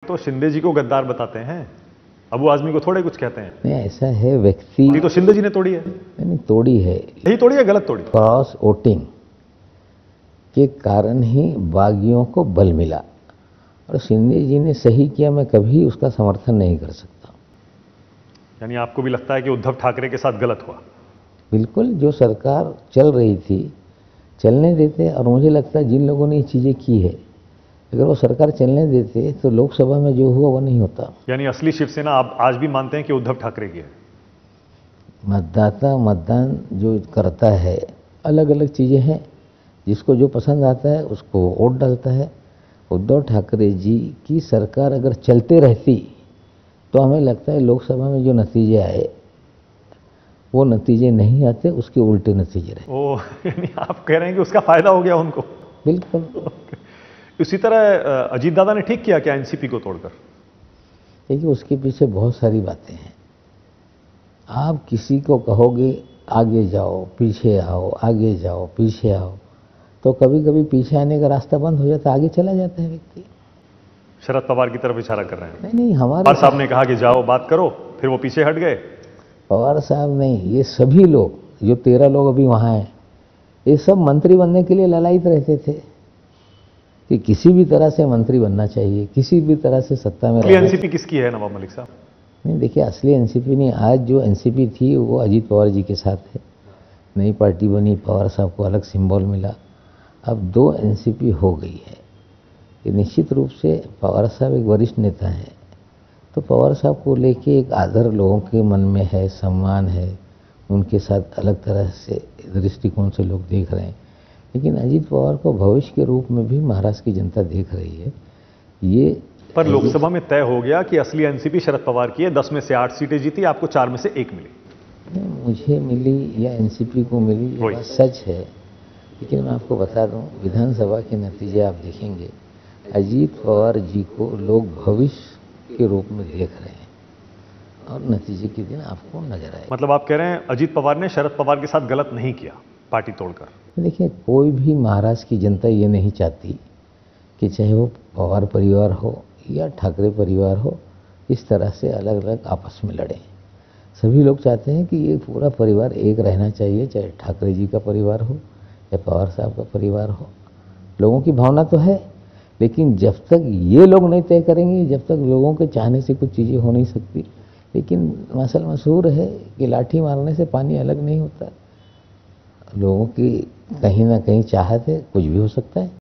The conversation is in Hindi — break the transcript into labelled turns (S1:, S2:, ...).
S1: तो शिंदे जी को गद्दार बताते हैं, अबू आजमी को थोड़े कुछ कहते हैं।
S2: नहीं, ऐसा है व्यक्ति
S1: तो शिंदे जी ने तोड़ी है,
S2: नहीं तोड़ी है,
S1: यही तोड़ी है, गलत तोड़ी।
S2: क्रॉस वोटिंग के कारण ही बागियों को बल मिला और शिंदे जी ने सही किया, मैं कभी उसका समर्थन नहीं कर सकता।
S1: यानी आपको भी लगता है कि उद्धव ठाकरे के साथ गलत हुआ?
S2: बिल्कुल, जो सरकार चल रही थी चलने देते, और मुझे लगता है जिन लोगों ने ये चीज़ें की है, अगर वो सरकार चलने देते तो लोकसभा में जो हुआ वो नहीं होता।
S1: यानी असली शिवसेना आप आज भी मानते हैं कि उद्धव ठाकरे की है?
S2: मतदाता मतदान जो करता है, अलग अलग चीज़ें हैं, जिसको जो पसंद आता है उसको वोट डालता है। उद्धव ठाकरे जी की सरकार अगर चलते रहती तो हमें लगता है लोकसभा में जो नतीजे आए वो नतीजे नहीं आते, उसके उल्टे नतीजे रहे।
S1: ओह, यानी आप कह रहे हैं कि उसका फायदा हो गया उनको?
S2: बिल्कुल।
S1: इसी तरह अजीत दादा ने ठीक किया क्या एनसीपी को तोड़कर?
S2: देखिए, उसके पीछे बहुत सारी बातें हैं। आप किसी को कहोगे आगे जाओ पीछे आओ, आगे जाओ पीछे आओ, तो कभी कभी पीछे आने का रास्ता बंद हो जाता है, आगे चला जाता है व्यक्ति।
S1: शरद पवार की तरफ इशारा कर रहे हैं?
S2: नहीं, हमारे
S1: पवार साहब ने कहा कि जाओ बात करो, फिर वो पीछे हट गए।
S2: पवार साहब नहीं, ये सभी लोग, जो 13 लोग अभी वहाँ हैं, ये सब मंत्री बनने के लिए ललायित रहते थे कि किसी भी तरह से मंत्री बनना चाहिए, किसी भी तरह से सत्ता में रहना।
S1: एनसीपी किसकी है नवाब मलिक साहब?
S2: नहीं, देखिए, असली एनसीपी नहीं, आज जो एनसीपी थी वो अजीत पवार जी के साथ है। नई पार्टी बनी, पवार साहब को अलग सिंबल मिला, अब 2 एनसीपी हो गई है। ये निश्चित रूप से पवार साहब एक वरिष्ठ नेता हैं, तो पवार साहब को लेके एक आदर लोगों के मन में है, सम्मान है, उनके साथ अलग तरह से दृष्टिकोण से लोग देख रहे हैं। लेकिन अजीत पवार को भविष्य के रूप में भी महाराष्ट्र की जनता देख रही है। ये
S1: पर लोकसभा में तय हो गया कि असली एनसीपी शरद पवार की है, 10 में से 8 सीटें जीती, आपको 4 में से 1 मिली।
S2: मुझे मिली या एनसीपी को मिली, ये बात सच है। लेकिन मैं आपको बता दूं, विधानसभा के नतीजे आप देखेंगे, अजीत पवार जी को लोग भविष्य के रूप में देख रहे हैं और नतीजे के दिन आपको नजर आएगा।
S1: मतलब आप कह रहे हैं अजीत पवार ने शरद पवार के साथ गलत नहीं किया पार्टी तोड़कर?
S2: देखिए, कोई भी महाराष्ट्र की जनता ये नहीं चाहती कि चाहे वो पवार परिवार हो या ठाकरे परिवार हो, इस तरह से अलग अलग आपस में लड़ें। सभी लोग चाहते हैं कि ये पूरा परिवार एक रहना चाहिए, चाहे ठाकरे जी का परिवार हो या पवार साहब का परिवार हो। लोगों की भावना तो है, लेकिन जब तक ये लोग नहीं तय करेंगे, जब तक लोगों के चाहने से कुछ चीज़ें हो नहीं सकती। लेकिन मसल मशहूर है कि लाठी मारने से पानी अलग नहीं होता। लोगों की कहीं ना कहीं चाहत है, कुछ भी हो सकता है।